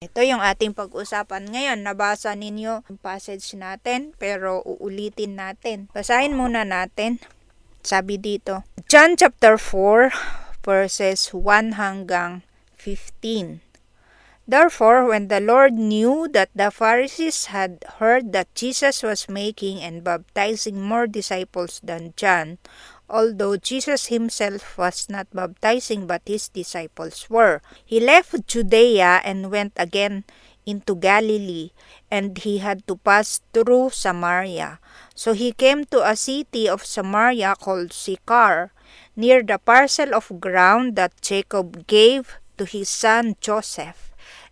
Ito yung ating pag-usapan ngayon. Nabasa ninyo yung passage natin pero uulitin natin. Basahin muna natin. Sabi dito, John chapter 4 verses 1 hanggang 15. Therefore, when the Lord knew that the Pharisees had heard that Jesus was making and baptizing more disciples than John, although Jesus himself was not baptizing but his disciples were, he left Judea and went again into Galilee, and he had to pass through Samaria. So he came to a city of Samaria called Sychar, near the parcel of ground that Jacob gave to his son Joseph.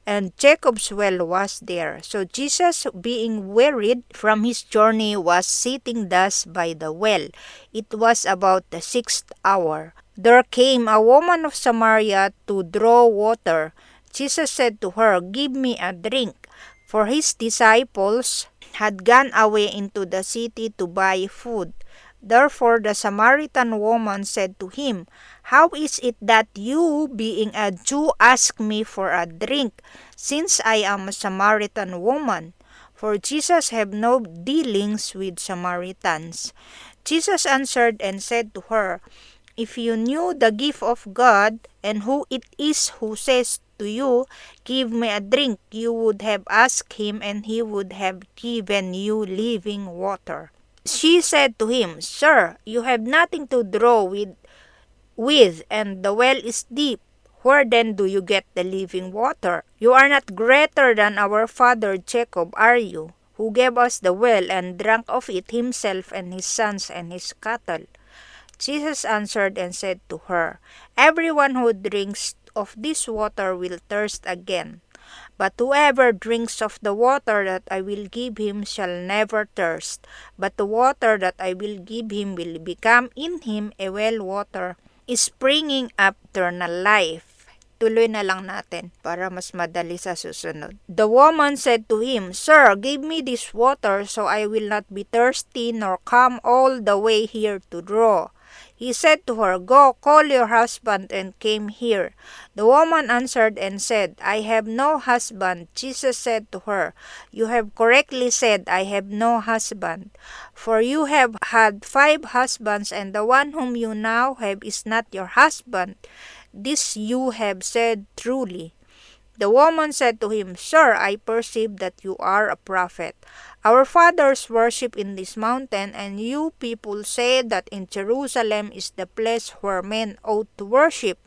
And Jacob's well was there. So Jesus, being wearied from his journey, was sitting thus by the well. It was about the 6th hour. There came a woman of Samaria to draw water. Jesus said to her, "Give me a drink," for his disciples had gone away into the city to buy food. Therefore the Samaritan woman said to him, "How is it that you, being a Jew, ask me for a drink, since I am a Samaritan woman?" For Jesus had no dealings with Samaritans. Jesus answered and said to her, "If you knew the gift of God, and who it is who says to you, 'Give me a drink,' you would have asked him, and he would have given you living water." She said to him, "Sir, you have nothing to draw with, and the well is deep. Where then do you get the living water? You are not greater than our father Jacob, are you, who gave us the well and drank of it himself and his sons and his cattle?" Jesus answered and said to her, "Everyone who drinks of this water will thirst again. But whoever drinks of the water that I will give him shall never thirst, but the water that I will give him will become in him a well water, springing up eternal life." Tuloy na lang natin para mas madali sa susunod. The woman said to him, "Sir, give me this water so I will not be thirsty nor come all the way here to draw." He said to her, "Go, call your husband and come here." The woman answered and said, "I have no husband." Jesus said to her, "You have correctly said, 'I have no husband,' for you have had 5 husbands, and the one whom you now have is not your husband. This you have said truly." The woman said to him, "Sir, I perceive that you are a prophet. Our fathers worship in this mountain, and you people say that in Jerusalem is the place where men ought to worship."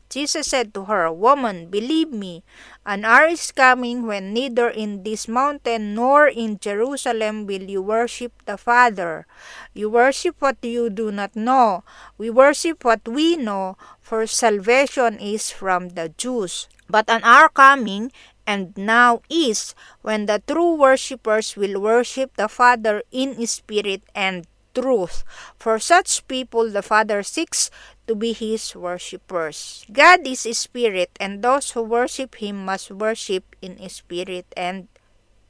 Jesus said to her, "Woman, believe me, an hour is coming when neither in this mountain nor in Jerusalem will you worship the Father. You worship what you do not know. We worship what we know, for salvation is from the Jews. But an hour coming, and now is, when the true worshippers will worship the Father in spirit and truth. For such people the Father seeks to be his worshippers. God is spirit, and those who worship him must worship in spirit and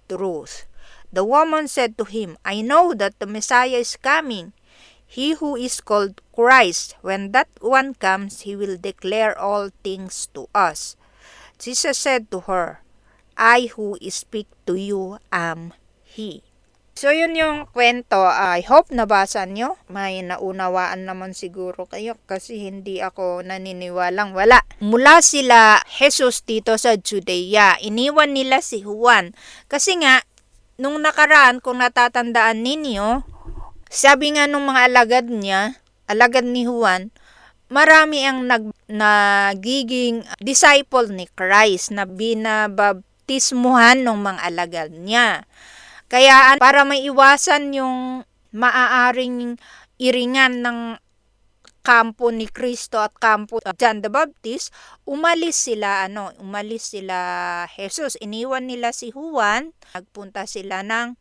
truth." The woman said to him, "I know that the Messiah is coming, he who is called Christ. When that one comes, he will declare all things to us." Jesus said to her, "I who speak to you am he." So yun yung kwento. I hope nabasa nyo. May naunawaan naman siguro kayo kasi hindi ako naniniwalang wala. Mula sila Jesus dito sa Judea. Iniwan nila si Juan. Kasi nga, nung nakaraan kung natatandaan ninyo, sabi nga nung mga alagad niya, alagad ni Juan, marami ang nagiging disciple ni Christ na binabaptismuhan ng mga alagad niya. Kaya para maiwasan yung maaaring iringan ng kampo ni Kristo at kampo John the Baptist, umalis sila Jesus. Iniwan nila si Juan, nagpunta sila ng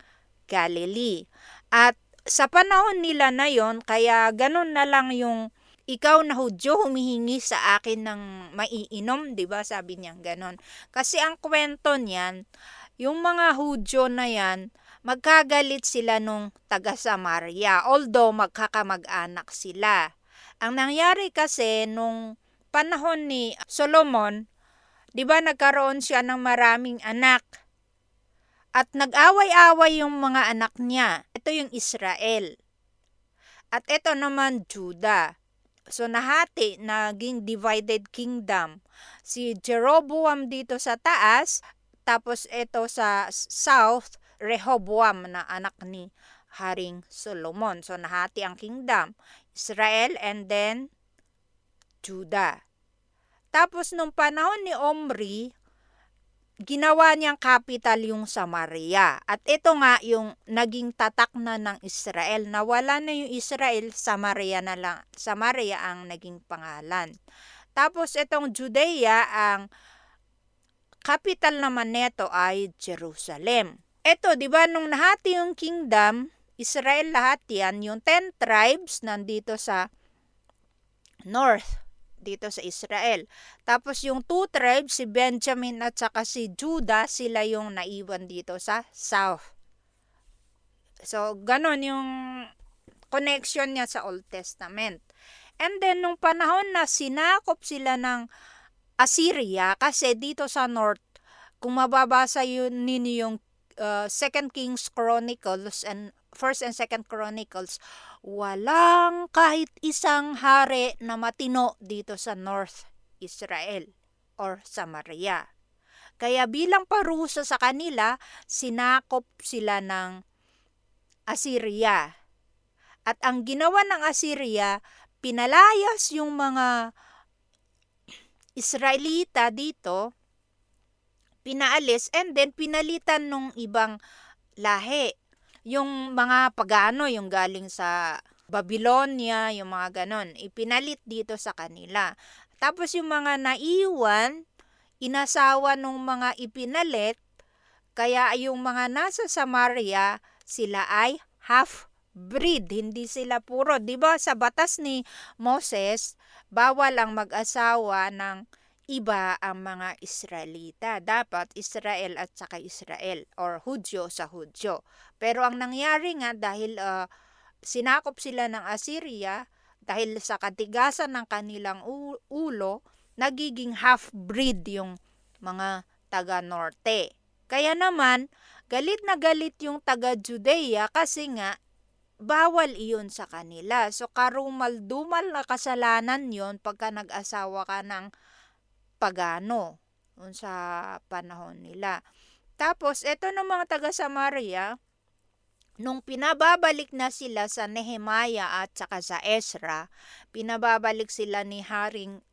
Galilee. At sa panahon nila na yon, kaya ganun na lang yung ikaw na Hudyo, humihingi sa akin ng maiinom, 'di ba? Sabi niya ganon. Kasi ang kwento niyan, yung mga Hudyo na yan, magkagalit sila nung taga Samaria, although magkakamag-anak sila. Ang nangyari kasi nung panahon ni Solomon, 'Di ba nagkaroon siya ng maraming anak? At nag-away-away yung mga anak niya. Ito yung Israel. At ito naman Judah. So nahati, naging divided kingdom. Si Jeroboam dito sa taas, tapos ito sa south, Rehoboam na anak ni Haring Solomon. So nahati ang kingdom. Israel and then Judah. Tapos nung panahon ni Omri, ginawa niyang capital yung Samaria. At ito nga yung naging tatak na ng Israel. Nawala na yung Israel, Samaria na lang. Samaria ang naging pangalan. Tapos itong Judea, ang capital naman neto ay Jerusalem. Ito, di ba, nung nahati yung kingdom, Israel lahat yan, yung 10 tribes nandito sa north, dito sa Israel. Tapos yung 2 tribes, si Benjamin at saka si Judah, sila yung naiwan dito sa south. So, ganon yung connection niya sa Old Testament. And then, nung panahon na sinakop sila ng Assyria, kasi dito sa north, kung mababasa yun ninyo yung 2 Kings Chronicles and 1st and 2nd Chronicles, walang kahit isang hari na matino dito sa North Israel or Samaria. Kaya bilang parusa sa kanila, sinakop sila ng Assyria. At ang ginawa ng Assyria, pinalayas yung mga Israelita dito, pinaalis, and then pinalitan nung ibang lahi. Yung mga pagano, yung galing sa Babylonia, yung mga ganon, ipinalit dito sa kanila. Tapos yung mga naiwan, inasawa nung mga ipinalit, kaya yung mga nasa Samaria, sila ay half-breed, hindi sila puro. Diba sa batas ni Moses, bawal ang mag-asawa ng iba ang mga Israelita. Dapat Israel at saka Israel, or Hudyo sa Hudyo. Pero ang nangyari nga, dahil sinakop sila ng Assyria, dahil sa katigasan ng kanilang ulo, nagiging half-breed yung mga taga-norte. Kaya naman, galit na galit yung taga-Judea kasi nga, bawal iyon sa kanila. So, karumal-dumal na kasalanan yon pagka nag-asawa ka ng pagano sa panahon nila. Tapos, ito ng mga taga-Samaria, nung pinababalik na sila sa Nehemiah at saka sa Ezra, pinababalik sila ni Haring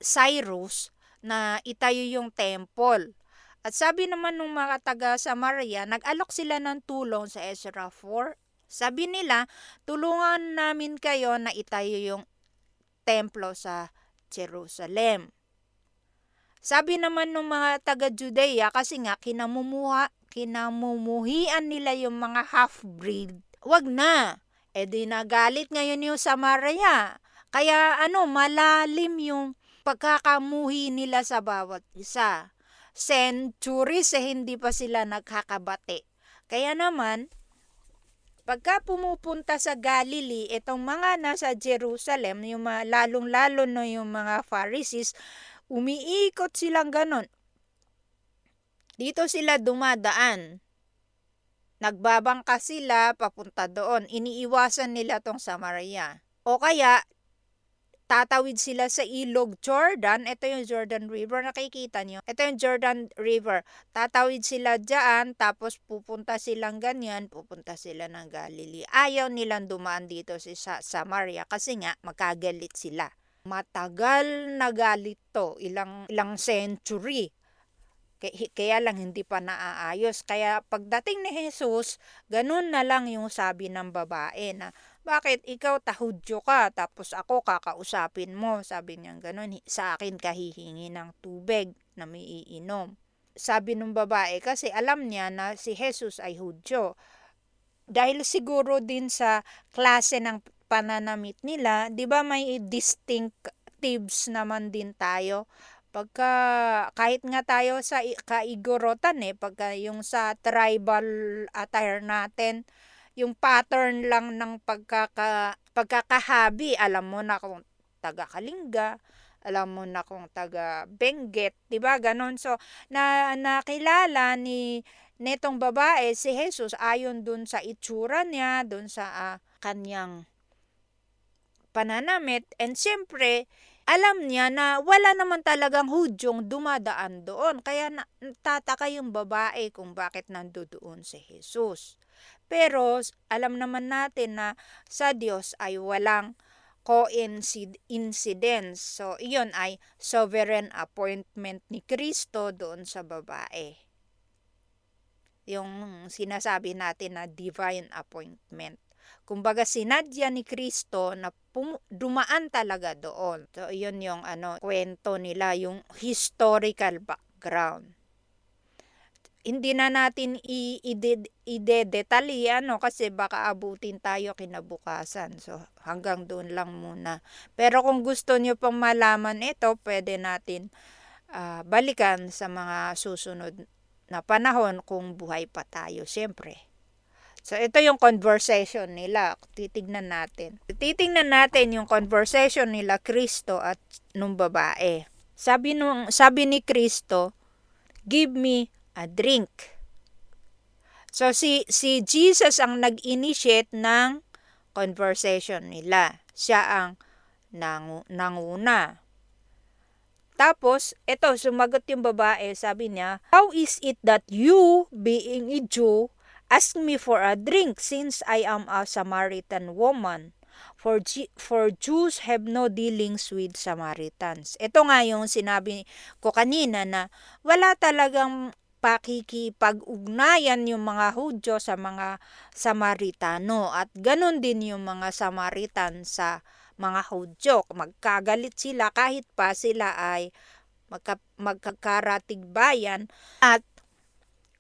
Cyrus na itayo yung temple. At sabi naman ng mga taga-Samaria, nag-alok sila ng tulong sa Ezra 4. Sabi nila, tulungan namin kayo na itayo yung templo sa Jerusalem. Sabi naman ng mga taga-Judea, kasi nga kinamumuhian nila yung mga half-breed, wag na. E di nagalit ngayon yung Samaria. Kaya malalim yung pagkakamuhi nila sa bawat isa. Centuries hindi pa sila nagkakabati. Kaya naman, pagka pumupunta sa Galilee, itong mga nasa Jerusalem, yung lalong-lalo no yung mga Pharisees, umiikot silang ganon. Dito sila dumadaan. Nagbabangka sila papunta doon. Iniiwasan nila tong Samaria. O kaya, tatawid sila sa ilog Jordan. Ito yung Jordan River. Nakikita nyo? Ito yung Jordan River. Tatawid sila dyan, tapos pupunta silang ganyan, pupunta sila ng Galilee. Ayaw nilang dumaan dito sa Samaria kasi nga magkagalit sila. Matagal na galit to, ilang century. Kaya lang hindi pa naaayos. Kaya pagdating ni Jesus, ganun na lang yung sabi ng babae na, bakit ikaw tahudyo ka, tapos ako kakausapin mo? Sabi niya ganun, sa akin ka hihingi ng tubig na may iinom. Sabi ng babae, kasi alam niya na si Jesus ay Hudyo. Dahil siguro din sa klase ng pananamit nila, 'di ba may distinctives naman din tayo? Pagka kahit nga tayo sa kaigorotan pagka yung sa tribal attire natin, yung pattern lang ng pagkakahabi, alam mo na kung taga Kalinga, alam mo na kung taga Benguet, 'di ba? Ganon. So nakilala ni netong babae si Jesus ayon dun sa itsura niya, dun sa kanyang pananamit, and siyempre alam niya na wala naman talagang Hudyong dumadaan doon. Kaya natataka yung babae kung bakit nandoon si Jesus. Pero alam naman natin na sa Diyos ay walang coincidence. So, iyon ay sovereign appointment ni Kristo doon sa babae. Yung sinasabi natin na divine appointment. Kumbaga sinadya ni Kristo na dumaan talaga doon. So, iyon yung kwento nila, yung historical background. Hindi na natin i-detalye kasi baka abutin tayo kinabukasan. So, hanggang doon lang muna. Pero kung gusto nyo pang malaman ito, pwede natin balikan sa mga susunod na panahon kung buhay pa tayo, siyempre. So, ito yung conversation nila. Titignan natin yung conversation nila, Kristo at nung babae. Sabi ni Kristo, "Give me a drink." So, si Jesus ang nag-initiate ng conversation nila. Siya ang nanguna. Tapos, ito, sumagot yung babae, sabi niya, "How is it that you, being a Jew, ask me for a drink since I am a Samaritan woman? For Jews have no dealings with Samaritans." Ito nga yung sinabi ko kanina na wala talagang pakikipag-ugnayan yung mga Hudyo sa mga Samaritano at ganun din yung mga Samaritan sa mga Hudyo. Magkagalit sila kahit pa sila ay magkakaratig bayan at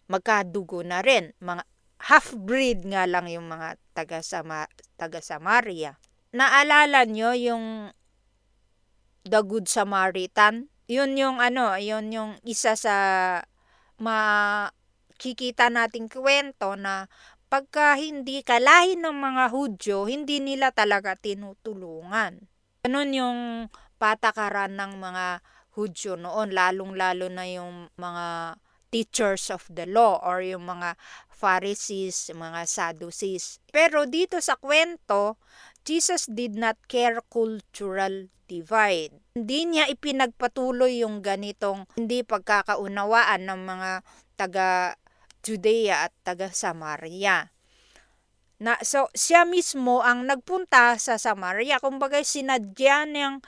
magkadugo na rin. Mga half-breed nga lang yung mga taga-Samaria. Naalala nyo yung The Good Samaritan? Yun yung isa sa makikita nating kwento na pagka hindi kalahin ng mga Hudyo, hindi nila talaga tinutulungan. Ganun yung patakaran ng mga Hudyo noon, lalong-lalo na yung mga teachers of the law or yung mga Pharisees, mga Sadducees. Pero dito sa kwento, Jesus did not care cultural divide. Hindi niya ipinagpatuloy yung ganitong hindi pagkakaunawaan ng mga taga-Judea at taga-Samaria. So, siya mismo ang nagpunta sa Samaria. Kumbaga, sinadya niyang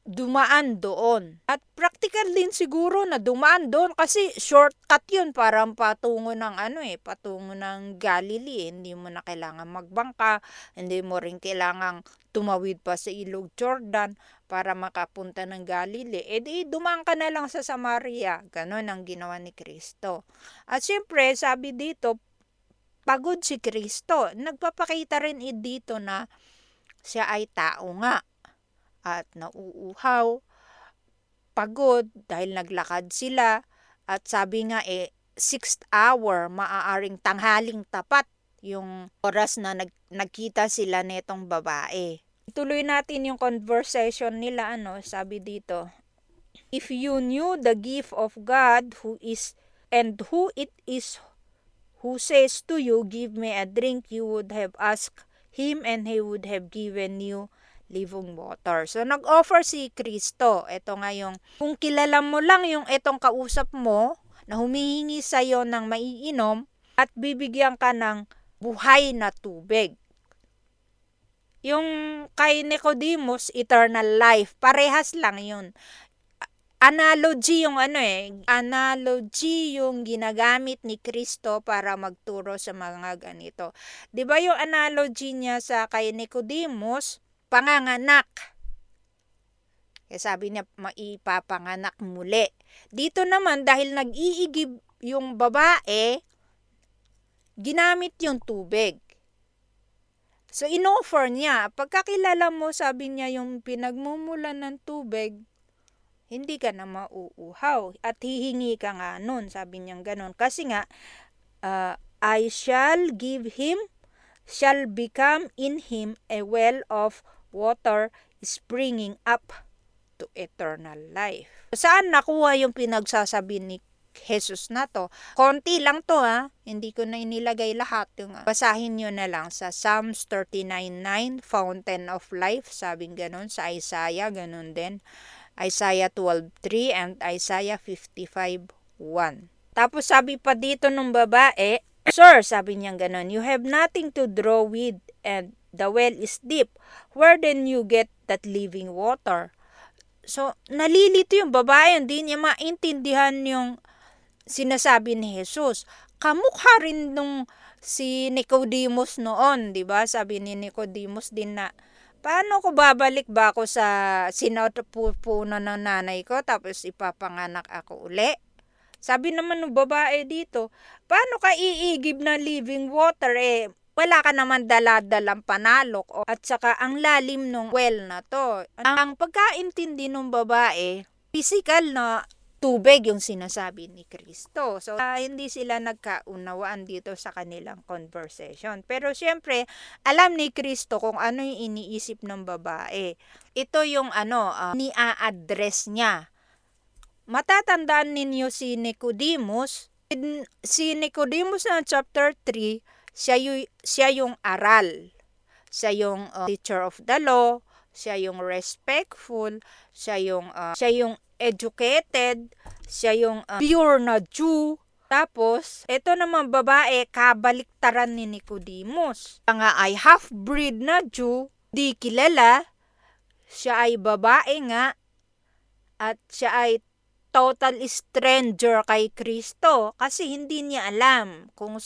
dumaan doon. At practical din siguro na dumaan doon kasi shortcut yun, parang patungo ng patungo ng Galilee. Hindi mo na kailangan magbangka, hindi mo rin kailangan tumawid pa sa Ilog Jordan para makapunta ng Galilee. Di dumaan ka na lang sa Samaria. Ganon ang ginawa ni Kristo. At siyempre, sabi dito, pagod si Kristo. Nagpapakita rin dito na siya ay tao nga. At nauuhaw, pagod dahil naglakad sila, at sabi nga 6th hour, maaaring tanghaling tapat yung oras na nagkita sila netong babae. Ituloy natin yung conversation nila, sabi dito, "If you knew the gift of God who it is who says to you, 'Give me a drink,' you would have asked him and he would have given you living water." So, nag-offer si Kristo. Ito nga yung, kung kilala mo lang yung etong kausap mo na humihingi sa'yo ng maiinom at bibigyan ka ng buhay na tubig. Yung kay Nicodemus, eternal life. Parehas lang yun. Analogy yung ginagamit ni Kristo para magturo sa mga ganito. 'Di ba yung analogy niya sa kay Nicodemus? Panganganak. Kaya sabi niya, maipapanganak muli. Dito naman, dahil nag-iigib yung babae, ginamit yung tubig. So, inoffer niya. Pagkakilala mo, sabi niya, yung pinagmumulan ng tubig, hindi ka na mauuhaw. At hihingi ka nga nun, sabi niya ganon. Kasi nga, I shall become in him a well of water springing up to eternal life. Saan nakuha yung pinagsasabi ni Jesus na to? Konti lang to hindi ko na inilagay lahat. Basahin nyo na lang sa Psalms 39:9, Fountain of Life, sabing ganun. Sa Isaiah, ganun din. Isaiah 12:3 and Isaiah 55:1. Tapos sabi pa dito nung babae, Sir, sabi niya ganun, you have nothing to draw with and the well is deep. Where then you get that living water? So, nalilito yung babae, hindi niya maintindihan yung sinasabi ni Jesus. Kamukha rin nung si Nicodemus noon, di ba? Sabi ni Nicodemus din na, paano ko babalik ba ako sa sinapupunan ng nanay ko tapos ipapanganak ako uli? Sabi naman ng babae dito, paano ka iigib ng living water wala ka naman daladalang panalok at saka ang lalim ng well na to. Ang pagkaintindi ng babae, physical na tubig yung sinasabi ni Kristo. So, hindi sila nagkaunawaan dito sa kanilang conversation. Pero syempre, alam ni Kristo kung ano yung iniisip ng babae. Ito yung ni-a-address niya. Matatandaan ninyo si Nicodemus. Si Nicodemus na chapter 3, siya yung aral. Siya yung teacher of the law, siya yung respectful, siya yung educated, siya yung pure na Jew. Tapos, ito naman babae, kabaliktaran ni Nicodemus. Siya nga ay half-breed na Jew, di kilala, siya ay babae nga, at siya ay total stranger kay Kristo kasi hindi niya alam kung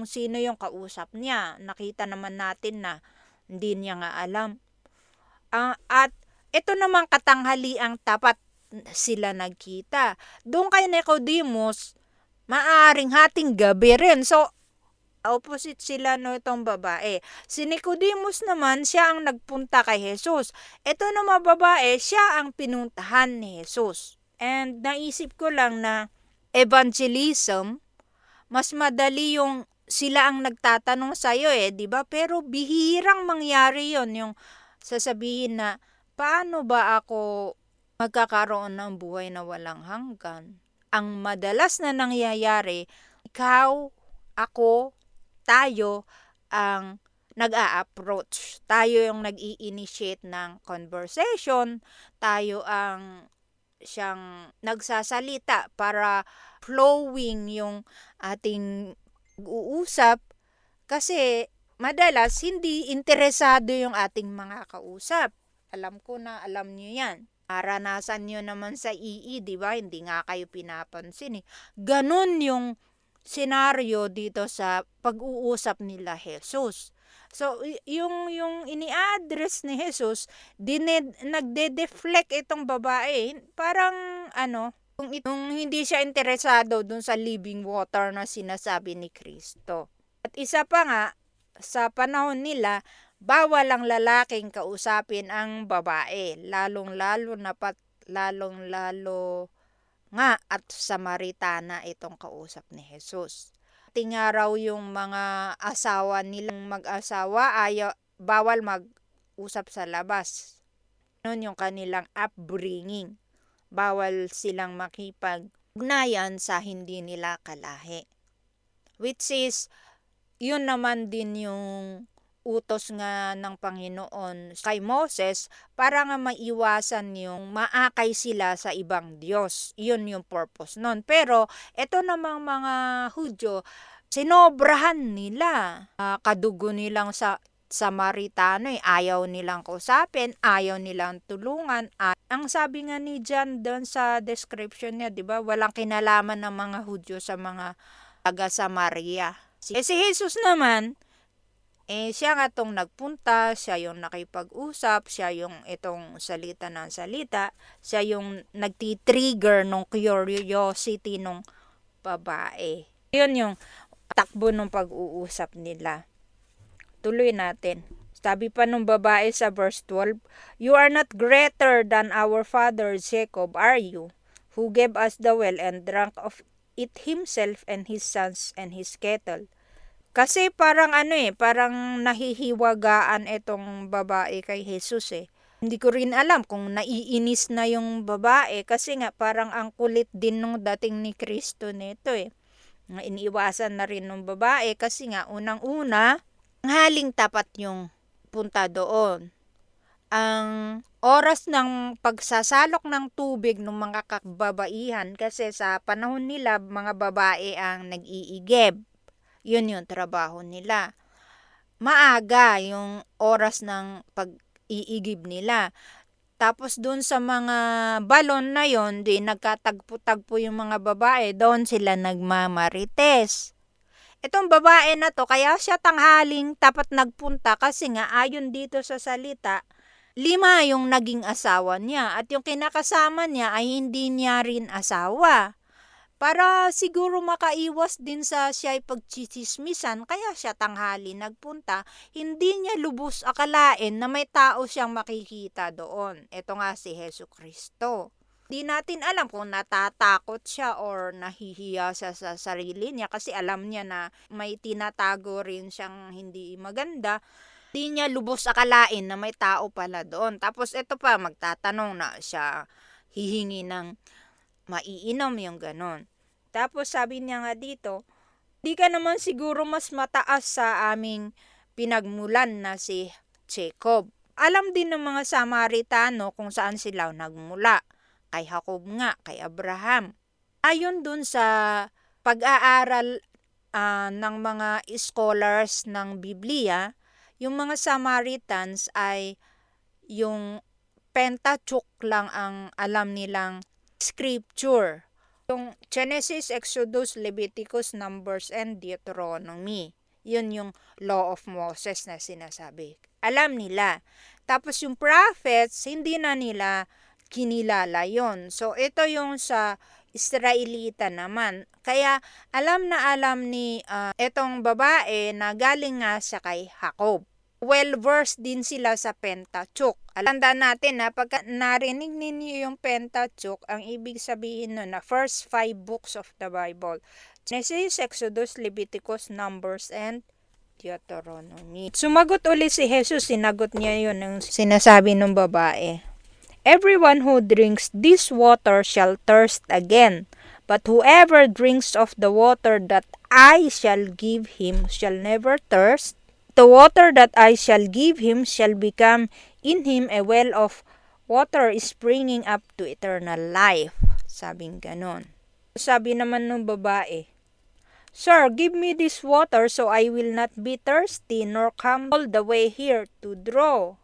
sino yung kausap niya. Nakita naman natin na hindi niya nga alam. At ito namang katanghaliang tapat sila nagkita. Doon kay Nicodemus, maaaring hating gabi rin. So, opposite sila itong babae. Si Nicodemus naman, siya ang nagpunta kay Jesus. Ito naman babae, siya ang pinuntahan ni Jesus. And naisip ko lang na evangelism, mas madali yung sila ang nagtatanong sa'yo di ba? Pero bihirang mangyari yon yung sasabihin na, paano ba ako magkakaroon ng buhay na walang hanggan? Ang madalas na nangyayari, ikaw, ako, tayo ang nag-a-approach. Tayo yung nag-i-initiate ng conversation. Tayo ang siyang nagsasalita para flowing yung ating uusap kasi madalas hindi interesado yung ating mga kausap. Alam ko na alam niyo yan. Naranasan niyo naman sa di ba? Hindi nga kayo pinapansin Ganun yung senaryo dito sa pag-uusap nila Jesus. So, yung ini-address ni Jesus, nagde-deflect itong babae. Parang kung hindi siya interesado dun sa living water na sinasabi ni Kristo. At isa pa nga, sa panahon nila, bawal ang lalaking kausapin ang babae. Lalong-lalo nga at Samaritana itong kausap ni Jesus. Tinga raw yung mga asawa nilang mag-asawa bawal mag-usap sa labas. Noon yung kanilang upbringing. Bawal silang makipag-ugnayan sa hindi nila kalahi. Which is, yun naman din yung utos nga ng Panginoon kay Moses para nga maiwasan yung maakay sila sa ibang Diyos. Yun yung purpose nun. Pero ito namang mga Hudyo, sinobrahan nila. Kadugo nilang sa Samaritano ayaw nilang kausapin, ayaw nilang tulungan. Ang sabi nga ni John doon sa description niya, di ba, walang kinalaman ng mga Hudyo sa mga taga Samaria. Si Jesus naman, siya nga itong nagpunta, siya yung nakipag-usap, siya yung itong salita ng salita, siya yung nagti-trigger ng curiosity ng babae. Yun yung takbo ng pag-uusap nila. Tuloy natin. Sabi pa nung babae sa verse 12, you are not greater than our father Jacob, are you? Who gave us the well and drank of it himself and his sons and his cattle. Kasi parang parang nahihiwagaan itong babae kay Jesus Hindi ko rin alam kung naiinis na yung babae kasi nga parang ang kulit din nung dating ni Kristo nito eh. Nga iniiwasan na rin ng babae kasi nga unang-una, haling tapat yung punta doon. Ang oras ng pagsasalok ng tubig ng mga kababaihan kasi sa panahon nila mga babae ang nag-iigib. Yun yung trabaho nila. Maaga yung oras ng pag-iigib nila. Tapos dun sa mga balon na yon, di nagkatagpo-tagpo yung mga babae, doon sila nagmamarites. Itong babae na to, kaya siya tanghaling tapat nagpunta kasi nga ayon dito sa salita, 5 yung naging asawa niya at yung kinakasama niya ay hindi niya rin asawa. Para siguro makaiwas din sa siya'y pagchichismisan, kaya siya tanghali nagpunta, hindi niya lubos akalain na may tao siyang makikita doon. Ito nga si Hesus Kristo. Di natin alam kung natatakot siya or nahihiya siya sa sarili niya kasi alam niya na may tinatago rin siyang hindi maganda. Di niya lubos akalain na may tao pala doon. Tapos ito pa, magtatanong na siya, hihingi ng maiinom yung ganon. Tapos sabi niya nga dito, di ka naman siguro mas mataas sa aming pinagmulan na si Jacob. Alam din ng mga Samaritano kung saan sila nagmula. Kay Jacob nga, kay Abraham. Ayon dun sa pag-aaral ng mga scholars ng Biblia, yung mga Samaritans ay yung Pentateuch lang ang alam nilang scripture. Yung Genesis, Exodus, Leviticus, Numbers, and Deuteronomy. Yun yung Law of Moses na sinasabi. Alam nila. Tapos yung prophets, hindi na nila kinilala yon. So ito yung sa Israelita naman. Kaya alam na alam ni etong babae na galing nga siya kay Jacob. Well-versed din sila sa Pentateuch. Tandaan natin na pagka narinig ninyo yung Pentateuch, ang ibig sabihin nun na first 5 books of the Bible. Genesis, Exodus, Leviticus, Numbers, and Deuteronomy. Sumagot ulit si Jesus, sinagot niya yun ng sinasabi ng babae. Everyone who drinks this water shall thirst again, but whoever drinks of the water that I shall give him shall never thirst. The water that I shall give him shall become in him a well of water springing up to eternal life. Sabing ganon. Sabi naman ng babae, Sir, give me this water so I will not be thirsty nor come all the way here to draw.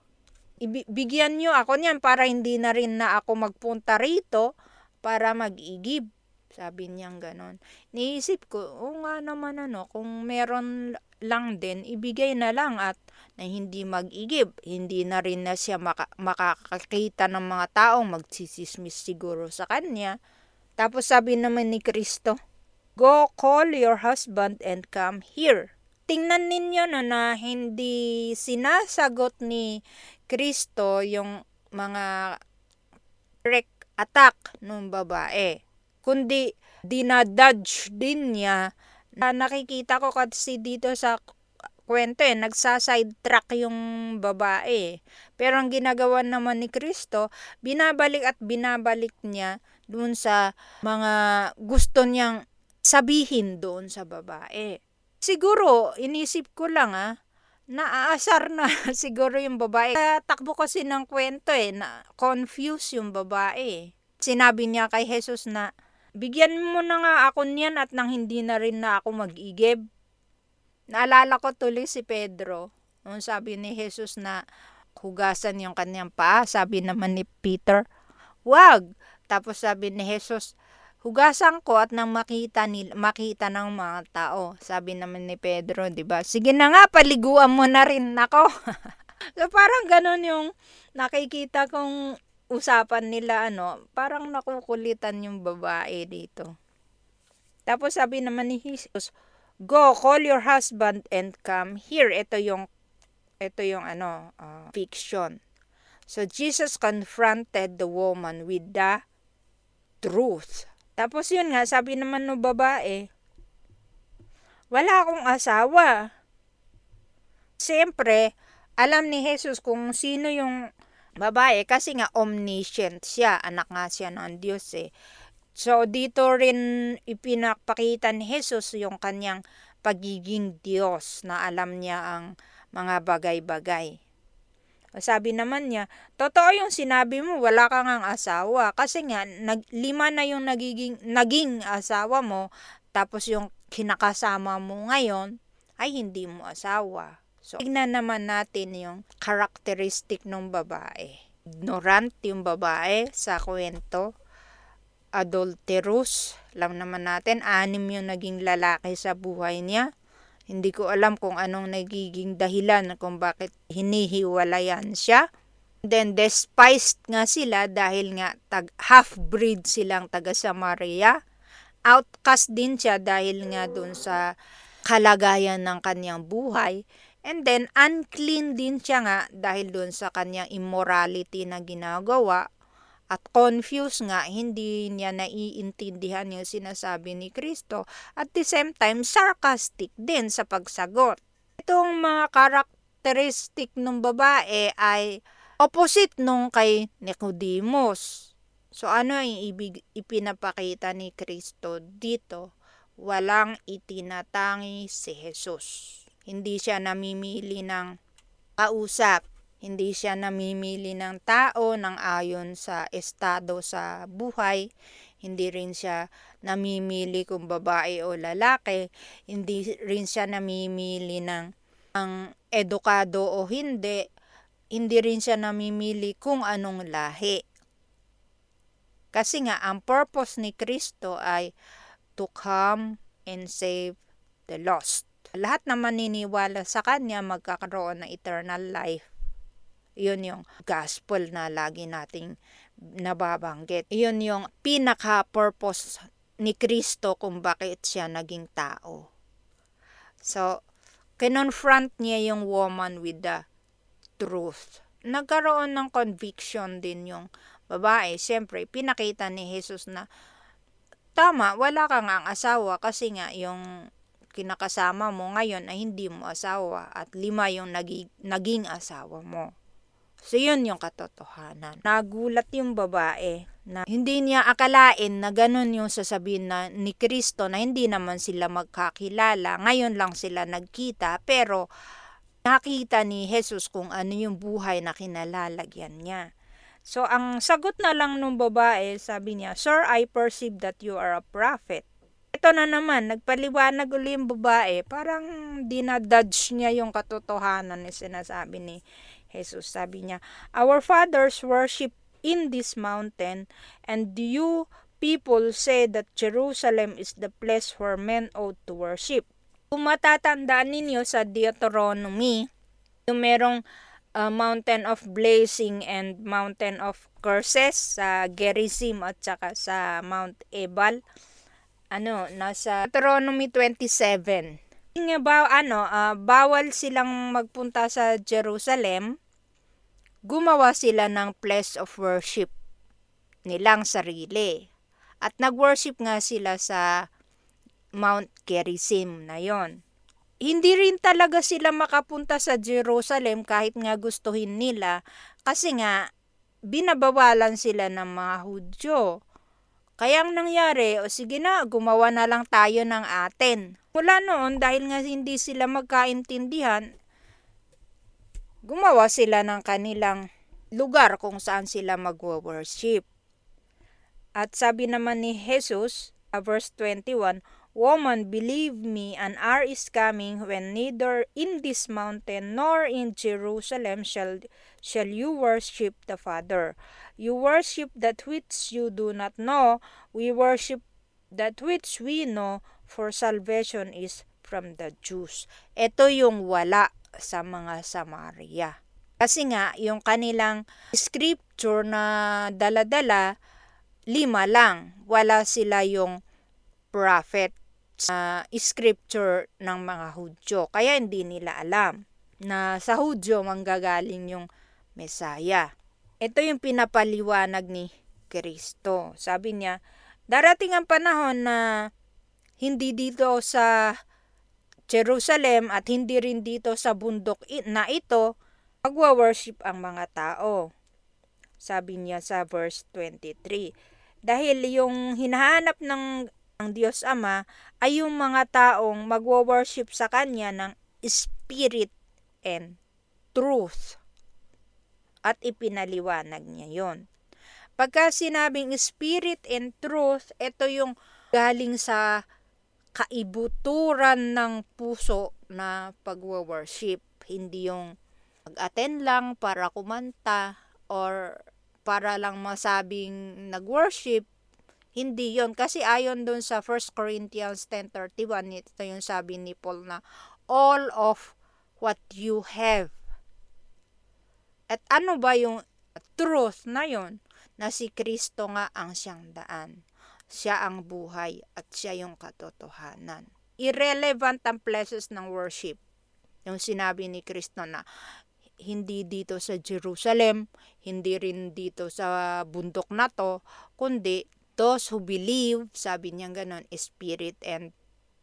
Bigyan nyo ako niyan para hindi na rin na ako magpunta rito para mag-igib. Sabi niyang ganon. Niisip ko, nga naman kung meron lang din, ibigay na lang at na hindi mag-igib. Hindi na rin na siya makakakita ng mga taong magsisismis siguro sa kanya. Tapos sabi naman ni Kristo, Go call your husband and come here. Tingnan ninyo na hindi sinasagot ni Kristo yung mga direct attack ng babae. Kundi dinadudge din niya. Nakikita ko kasi dito sa kwento nagsaside-track yung babae. Pero ang ginagawa naman ni Kristo, binabalik at binabalik niya dun sa mga gusto niyang sabihin doon sa babae. Siguro, inisip ko lang naaasar na siguro yung babae. Takbo kasi ng kwento na confused yung babae. Sinabi niya kay Jesus na, bigyan mo na nga ako niyan at nang hindi na rin na ako mag-igib. Naalala ko tuloy si Pedro. Nung sabi ni Jesus na hugasan yung kanyang paa, sabi naman ni Peter, wag. Tapos sabi ni Jesus, hugasan ko at nang makita ng mga tao. Sabi naman ni Pedro, 'di ba? Sige na nga, paliguan mo na rin ako. So parang ganun yung nakikita kong usapan nila parang nakukulitan yung babae dito. Tapos sabi naman ni Jesus, Go, call your husband and come here. Ito yung fiction. So Jesus confronted the woman with the truth. Tapos yun nga, sabi naman ng babae, wala akong asawa. Siyempre, alam ni Jesus kung sino yung babae kasi nga omniscient siya, anak nga siya ng Diyos eh. So dito rin ipinapakita ni Jesus yung kanyang pagiging Diyos na alam niya ang mga bagay-bagay. Sabi naman niya, totoo yung sinabi mo, wala ka ngang asawa. Kasi nga, 5 na yung naging asawa mo, tapos yung kinakasama mo ngayon, ay hindi mo asawa. So, tignan naman natin yung characteristic ng babae. Ignorant yung babae sa kwento. Adulterous. Alam naman natin, 6 yung naging lalaki sa buhay niya. Hindi ko alam kung anong nagiging dahilan kung bakit hinihiwalayan siya. Then despised nga sila dahil nga half-breed silang taga Samaria. Outcast din siya dahil nga dun sa kalagayan ng kanyang buhay. And then unclean din siya nga dahil dun sa kanyang immorality na ginagawa. At confused nga, hindi niya naiintindihan yung sinasabi ni Kristo. At the same time, sarcastic din sa pagsagot. Itong mga karakteristik ng babae ay opposite nung kay Nicodemus. So ano yung ipinapakita ni Kristo dito? Walang itinatangi si Jesus. Hindi siya namimili ng kausap. Hindi siya namimili ng tao ng ayon sa estado sa buhay. Hindi rin siya namimili kung babae o lalaki. Hindi rin siya namimili ng ang edukado o hindi. Hindi rin siya namimili kung anong lahi. Kasi nga, ang purpose ni Kristo ay to come and save the lost. Lahat na maniniwala sa Kanya magkakaroon ng eternal life. Yun yung gospel na lagi nating nababanggit. Yun yung pinaka-purpose ni Kristo kung bakit siya naging tao. So, kinonfront niya yung woman with the truth. Nagkaroon ng conviction din yung babae. Siyempre, pinakita ni Jesus na tama, wala ka nga ang asawa kasi nga yung kinakasama mo ngayon ay hindi mo asawa at 5 yung naging asawa mo. So, yun yung katotohanan. Nagulat yung babae na hindi niya akalain na ganun yung sasabihin na ni Kristo na hindi naman sila magkakilala. Ngayon lang sila nagkita pero nakita ni Jesus kung ano yung buhay na kinalalagyan niya. So, ang sagot na lang ng babae, sabi niya, Sir, I perceive that you are a prophet. Ito na naman, nagpaliwanag uli yung babae, parang dinadudge niya yung katotohanan na sinasabi ni Jesus. Sabi niya, Our fathers worship in this mountain, and you people say that Jerusalem is the place where men ought to worship. Kung matatandaan ninyo sa Deuteronomy, yung merong mountain of blessing and mountain of curses sa Gerizim at saka sa Mount Ebal, nasa Deuteronomy 27. Nga bawal silang magpunta sa Jerusalem, gumawa sila ng place of worship nilang sarili. At nag-worship nga sila sa Mount Gerizim na yon. Hindi rin talaga sila makapunta sa Jerusalem kahit nga gustuhin nila kasi nga binabawalan sila ng mga Hudyo. Kaya ang nangyari, sige na, gumawa na lang tayo ng atin. Mula noon, dahil nga hindi sila magkaintindihan, gumawa sila ng kanilang lugar kung saan sila magwo-worship. At sabi naman ni Jesus, verse 21, Woman, believe me, an hour is coming when neither in this mountain nor in Jerusalem shall you worship the Father. You worship that which you do not know. We worship that which we know, for salvation is from the Jews. Ito yung wala sa mga Samaria. Kasi nga, yung kanilang scripture na dala-dala, 5 lang. Wala sila yung prophet scripture ng mga Hudyo. Kaya hindi nila alam na sa Hudyo manggagaling yung Mesaya. Ito yung pinapaliwanag ni Kristo. Sabi niya, darating ang panahon na hindi dito sa Jerusalem at hindi rin dito sa bundok na ito magwa-worship ang mga tao. sabi niya sa verse 23. Dahil yung hinahanap ng Diyos Ama ay yung mga taong magwo-worship sa Kanya ng spirit and truth. At ipinaliwanag niya yon. Pagka sinabing spirit and truth, ito yung galing sa kaibuturan ng puso na pagwo-worship. Hindi yung mag-attend lang para kumanta or para lang masabing nag-worship. Hindi yon. Kasi ayon dun sa 1 Corinthians 10:31, ito yung sabi ni Paul na all of what you have. At ano ba yung truth na yon? Na si Kristo nga ang siyang daan. Siya ang buhay at siya yung katotohanan. Irrelevant ang places ng worship. Yung sinabi ni Kristo na hindi dito sa Jerusalem, hindi rin dito sa bundok na to, kundi those who believe, sabi niya ganon, spirit and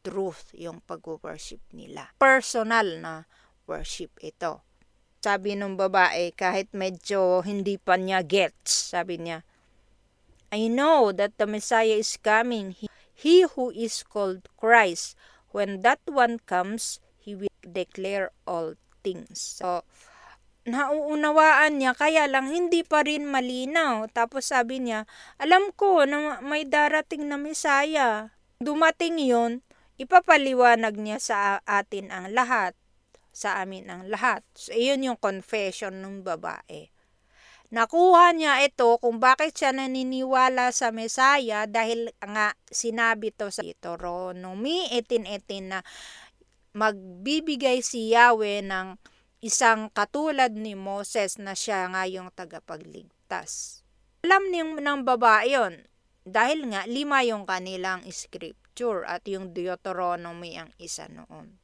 truth yung pag-worship nila. Personal na worship ito. Sabi nung babae, kahit medyo hindi pa niya gets, sabi niya, I know that the Messiah is coming. He who is called Christ. When that one comes, he will declare all things. So, nauunawaan niya, kaya lang hindi pa rin malinaw. Tapos sabi niya, alam ko na may darating na Messiah. Dumating yon, ipapaliwanag niya sa atin ang lahat. Sa amin ang lahat. So, iyon yung confession ng babae. Nakuha niya ito kung bakit siya naniniwala sa Messiah dahil nga sinabi to sa Deuteronomy 18:18 na magbibigay si Yahweh ng isang katulad ni Moses na siya nga yung tagapagligtas. Alam ng babae yon dahil nga 5 yung kanilang scripture at yung Deuteronomy ang isa noon.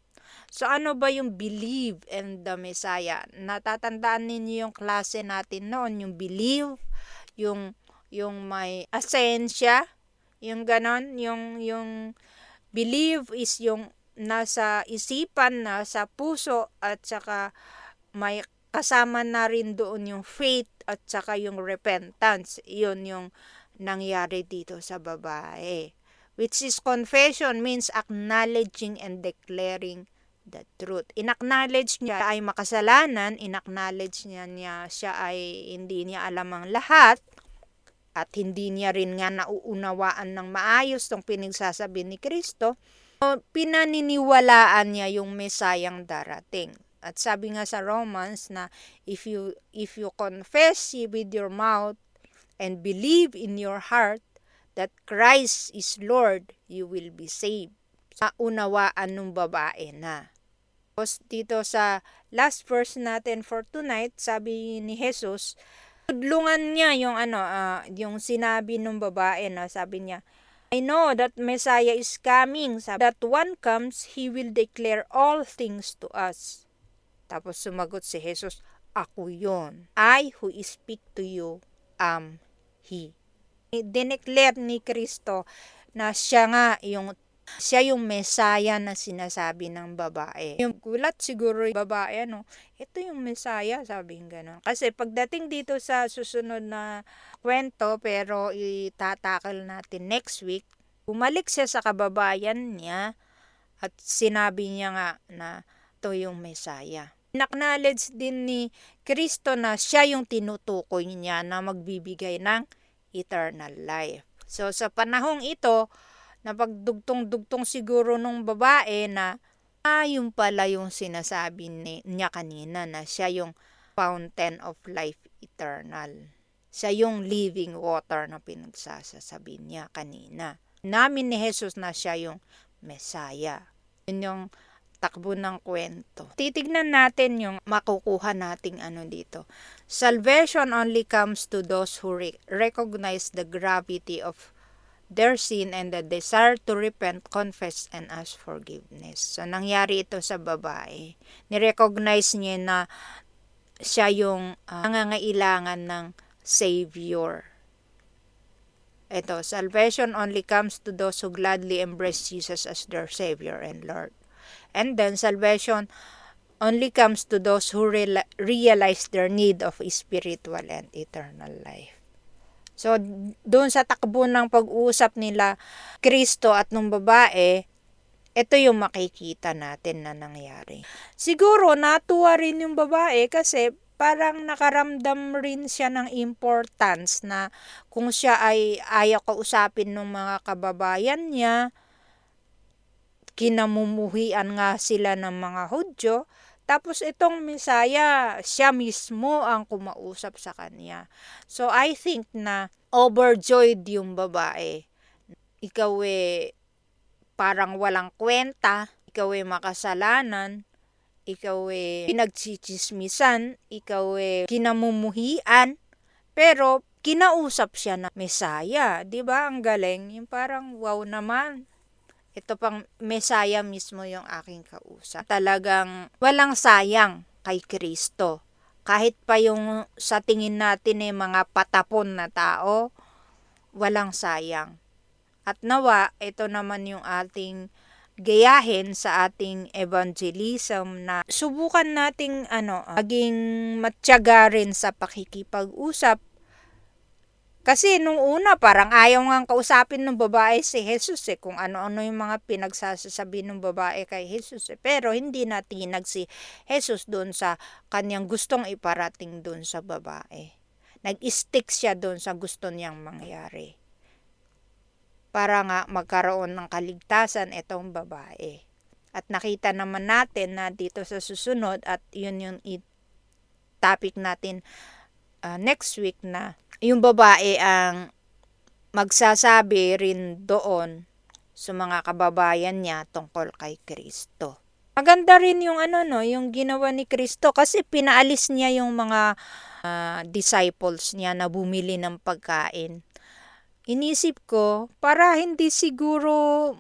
So ano ba yung believe in the Messiah? Natatandaan ninyo yung klase natin noon, yung believe, yung may asensya, yung ganon, yung believe is yung nasa isipan, nasa puso, at saka may kasama na rin doon yung faith at saka yung repentance. Yun yung nangyari dito sa babae. Which is confession means acknowledging and declaring the truth. Inacknowledge niya ay makasalanan, inacknowledge niya siya ay hindi niya alam ang lahat, at hindi niya rin nga nauunawaan ng maayos tong pinagsasabi ni Kristo. So, pinaniniwalaan niya yung Mesayang darating. At sabi nga sa Romans na if you confess with your mouth and believe in your heart that Christ is Lord, you will be saved. Unawaan ng babae na. Tapos dito sa last verse natin for tonight, sabi ni Jesus, tudlungan niya yung yung sinabi ng babae na sabi niya, I know that Messiah is coming. Sabi, that one comes, he will declare all things to us. Tapos sumagot si Jesus, ako yon. I who speak to you am He. Dineclare ni Kristo na siya yung Messiah na sinasabi ng babae. Yung gulat siguro yung babae, ito yung Messiah, sabi gano'n. Kasi pagdating dito sa susunod na kwento, pero itatakal natin next week, bumalik siya sa kababayan niya at sinabi niya nga na ito yung Messiah. Inacknowledge din ni Kristo na siya yung tinutukoy niya na magbibigay ng eternal life. So sa panahong ito, napagdugtong-dugtong siguro nung babae na yung pala yung sinasabi niya kanina na siya yung fountain of life eternal. Siya yung living water na pinagsasabi niya kanina. Namin ni Jesus na siya yung Messiah. Yun yung takbo ng kwento. Titignan natin yung makukuha nating dito. Salvation only comes to those who recognize the gravity of their sin and the desire to repent, confess, and ask forgiveness. So, nangyari ito sa babae. Nirecognize niya na siya yung nangangailangan ng Savior. Ito, salvation only comes to those who gladly embrace Jesus as their Savior and Lord. And then, salvation only comes to those who realize their need of spiritual and eternal life. So, doon sa takbo ng pag-uusap nila, Kristo at nung babae, ito yung makikita natin na nangyari. Siguro, natuwa rin yung babae kasi parang nakaramdam rin siya ng importance na kung siya ay ayaw kausapin ng mga kababayan niya, kinamumuhian nga sila ng mga Hudyo, tapos itong Mesaya, siya mismo ang kumausap sa kanya. So I think na overjoyed yung babae. Ikaw parang walang kwenta, ikaw makasalanan, ikaw pinagchichismisan, ikaw kinamumuhian, pero kinausap siya na Mesaya, 'di ba? Ang galing, yung parang wow naman. Ito pang Mesaya mismo yung aking kausap. Talagang walang sayang kay Kristo. Kahit pa yung sa tingin natin mga patapon na tao, walang sayang. At nawa, ito naman yung ating gayahin sa ating evangelism na subukan nating maging matyaga rin sa pakikipag-usap. Kasi nung una parang ayaw nga kausapin ng babae si Jesus kung ano-ano yung mga pinagsasabi ng babae kay Jesus Pero hindi natinag si Jesus doon sa kanyang gustong iparating doon sa babae. Nag-stick siya doon sa gusto niyang mangyari. Para nga magkaroon ng kaligtasan itong babae. At nakita naman natin na dito sa susunod at yun yung topic natin next week na yung babae ang magsasabi rin doon sa mga kababayan niya tungkol kay Kristo. Maganda rin yung yung ginawa ni Kristo kasi pinaalis niya yung mga disciples niya na bumili ng pagkain. Inisip ko, para hindi siguro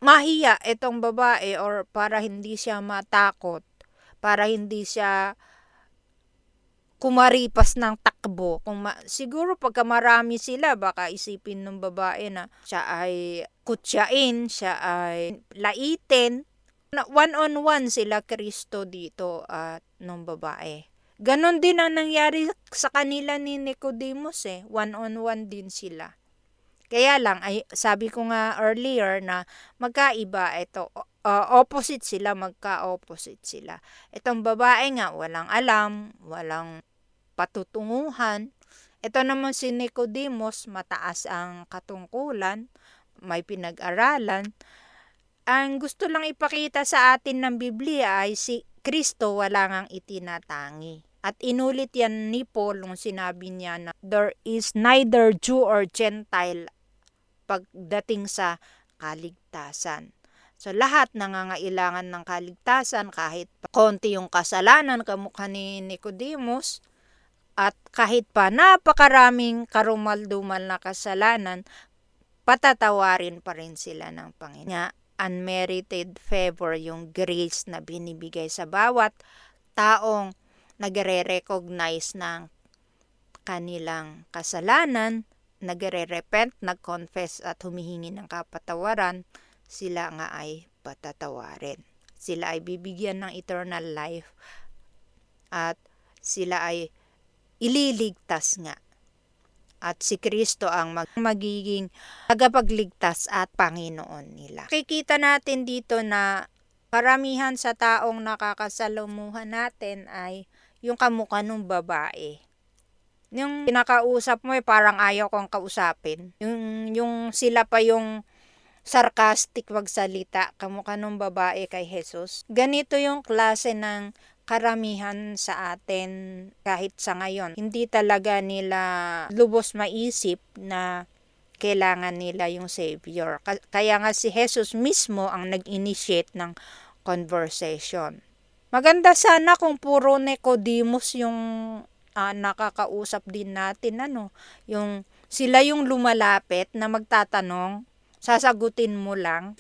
mahiya itong babae or para hindi siya matakot, para hindi siya kumaripas ng takbo. Siguro pagka marami sila, baka isipin ng babae na siya ay kutyain, siya ay laitin. One-on-one sila Kristo dito at nung babae. Ganon din ang nangyari sa kanila ni Nicodemus One-on-one din sila. Kaya lang, sabi ko nga earlier na magkaiba ito. Opposite sila, magka-opposite sila. Itong babae nga, walang alam, walang patutunguhan. Ito naman si Nicodemus, mataas ang katungkulan, may pinag-aralan. Ang gusto lang ipakita sa atin ng Biblia ay si Kristo wala ngang itinatangi. At inulit yan ni Paul nung sinabi niya na there is neither Jew or Gentile pagdating sa kaligtasan. So lahat nangangailangan ng kaligtasan kahit konti yung kasalanan kamukha ni Nicodemus. At kahit pa napakaraming karumal-dumal na kasalanan, patatawarin pa rin sila ng Panginoon. Unmerited favor, yung grace na binibigay sa bawat taong nagre-recognize ng kanilang kasalanan, nagre-repent, nag-confess at humihingi ng kapatawaran, sila nga ay patatawarin. Sila ay bibigyan ng eternal life at sila ay ililigtas nga. At si Kristo ang magiging tagapagligtas at Panginoon nila. Kikita natin dito na karamihan sa taong nakakasalumuhan natin ay yung kamukha ng babae. Yung pinakausap mo parang ayaw kong kausapin. Yung sila pa yung sarcastic magsalita, kamukha ng babae kay Jesus. Ganito yung klase ng karamihan sa atin kahit sa ngayon. Hindi talaga nila lubos maisip na kailangan nila yung Savior. Kaya nga si Jesus mismo ang nag-initiate ng conversation. Maganda sana kung puro Nicodemus yung nakakausap din natin. Yung sila yung lumalapit na magtatanong, sasagutin mo lang.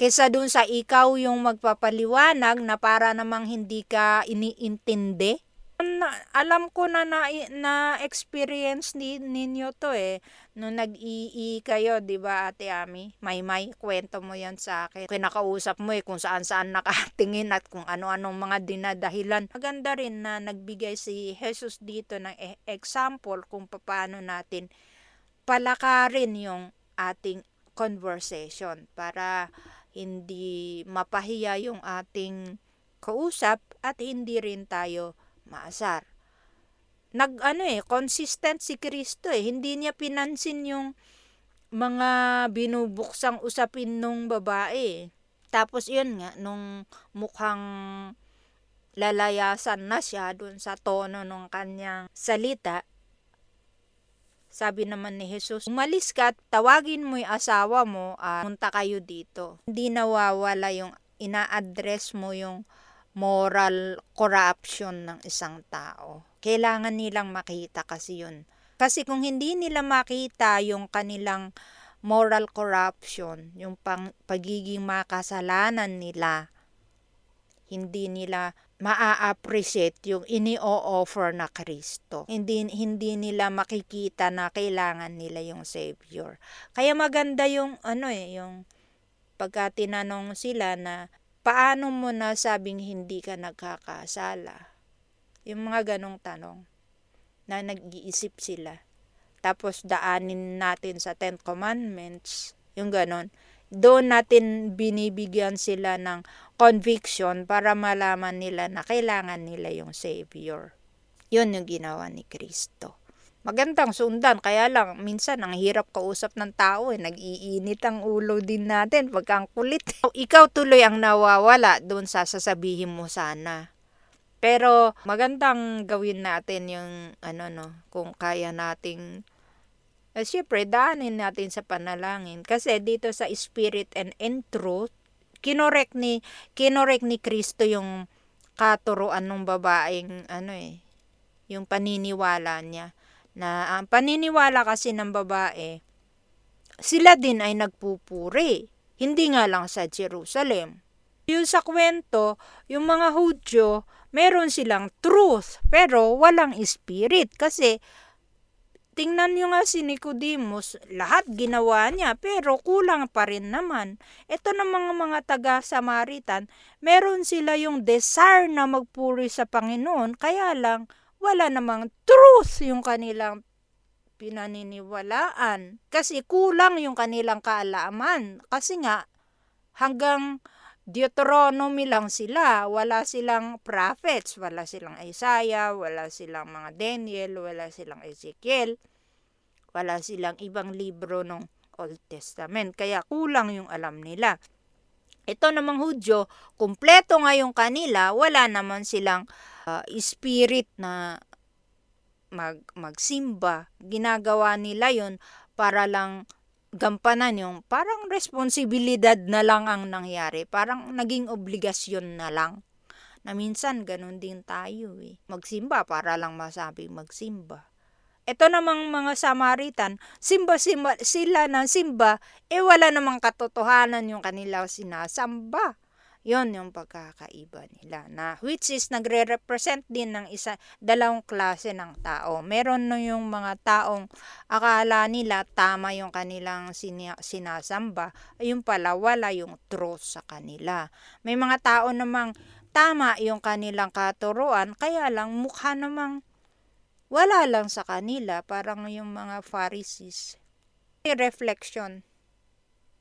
Kesa dun sa ikaw yung magpapaliwanag na para namang hindi ka iniintindi. Alam ko na experience ninyo to nung nag-ii kayo, 'di ba Ate Ami? May kwento mo 'yan sa akin. Kinakausap mo kung saan-saan nakatingin at kung ano-anong mga dinadahilan. Maganda rin na nagbigay si Jesus dito ng example kung paano natin palakarin yung ating conversation para hindi mapahiya yung ating kausap at hindi rin tayo maasar. Consistent si Kristo Hindi niya pinansin yung mga binubuksang usapin nung babae. Tapos yun nga, nung mukhang lalayasan na siya dun sa tono ng kanyang salita, sabi naman ni Jesus, umalis ka at tawagin mo yung asawa mo at punta kayo dito. Hindi nawawala yung ina-address mo yung moral corruption ng isang tao. Kailangan nilang makita kasi yun. Kasi kung hindi nila makita yung kanilang moral corruption, yung pagiging makasalanan nila, hindi nila maa-appreciate yung ini-o-offer na Kristo. Hindi nila makikita na kailangan nila yung Savior. Kaya maganda yung yung pagka tinanong sila na paano mo nasabing hindi ka nagkakasala? Yung mga ganong tanong na nag-iisip sila. Tapos daanin natin sa 10 Commandments, yung ganon. Doon natin binibigyan sila ng conviction para malaman nila na kailangan nila yung Savior. Yun yung ginawa ni Kristo. Magandang sundan, kaya lang minsan ang hirap kausap ng tao nag-iinit ang ulo din natin pagka ang kulit. Ikaw tuloy ang nawawala doon sa sasabihin mo sana. Pero magandang gawin natin yung kung kaya nating siyempre daanin natin sa panalangin kasi dito sa Spirit and in Truth kinorek ni Kristo yung katuruan ng babaeng yung paniniwala niya. Na ang paniniwala kasi ng babae, sila din ay nagpupuri. Hindi nga lang sa Jerusalem. Yung sa kwento, yung mga Hudyo, meron silang truth, pero walang spirit. Kasi, tingnan nyo nga si Nicodemus, lahat ginawa niya, pero kulang pa rin naman. Ito ng mga taga-Samaritan, meron sila yung desire na magpuri sa Panginoon, kaya lang, wala namang truth yung kanilang pinaniniwalaan. Kasi kulang yung kanilang kaalaman. Kasi nga, hanggang Deuteronomy lang sila. Wala silang prophets, wala silang Isaiah, wala silang mga Daniel, wala silang Ezekiel, wala silang ibang libro ng Old Testament. Kaya kulang yung alam nila. Ito namang Hudyo, kumpleto nga yung kanila, wala naman silang spirit na magsimba. Ginagawa nila yon para lang gampanan yung parang responsibilidad na lang ang nangyari. Parang naging obligasyon na lang. Na minsan ganun din tayo Magsimba para lang masabi magsimba. Ito namang mga Samaritan, simba sila ng simba, wala namang katotohanan yung kanila sinasamba. Yon yung pagkakaiba nila na which is nagre-represent din ng dalawang klase ng tao. Meron na yung mga taong akala nila tama yung kanilang sinasamba, yung pala wala yung truth sa kanila. May mga tao namang tama yung kanilang katuruan, kaya lang mukha namang wala lang sa kanila, parang yung mga Pharisees. Reflection.